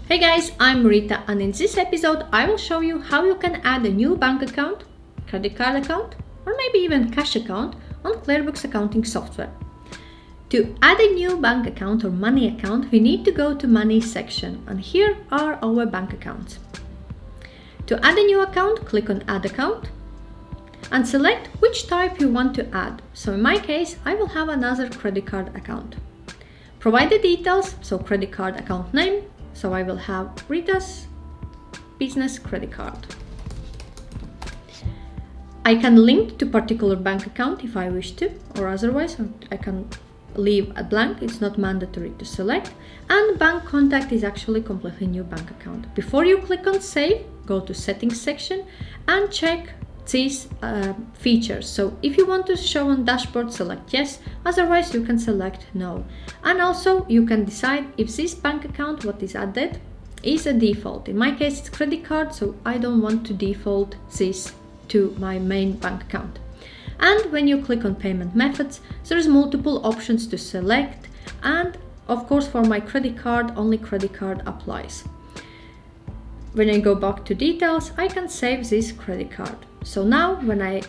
Hey guys, I'm Rita, and in this episode I will show you how you can add a new bank account, credit card account, or maybe even cash account on QuickBooks accounting software. To add a new bank account or money account, we need to go to Money section, and here are our bank accounts. To add a new account, click on Add Account and select which type you want to add. So in my case, I will have another credit card account. Provide the details, so credit card account name, so I will have Rita's business credit card. I can link to particular bank account if I wish to, or otherwise I can leave a blank. It's not mandatory to select. And bank contact is actually a completely new bank account. Before you click on Save, go to Settings section and check these features. So if you want to show on dashboard, select yes, otherwise you can select no. And also you can decide if this bank account, what is added, is a default. In my case it's credit card, so I don't want to default this to my main bank account. And when you click on payment methods, there is multiple options to select, and of course for my credit card, only credit card applies. When I go back to details, I can save this credit card. So now when I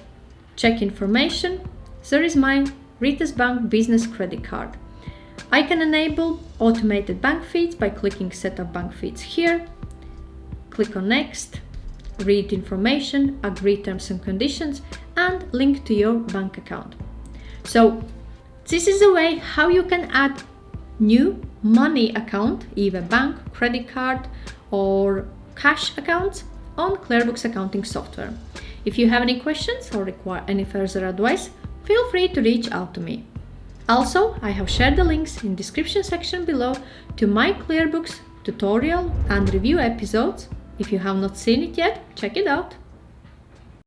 check information, there is my Rita's Bank business credit card. I can enable automated bank feeds by clicking Set up bank feeds here. Click on Next, read information, agree terms and conditions, and link to your bank account. So this is the way how you can add new money account, either bank, credit card, or cash accounts on QuickBooks accounting software. If you have any questions or require any further advice, feel free to reach out to me. Also, I have shared the links in the description section below to my QuickBooks tutorial and review episodes. If you have not seen it yet, check it out.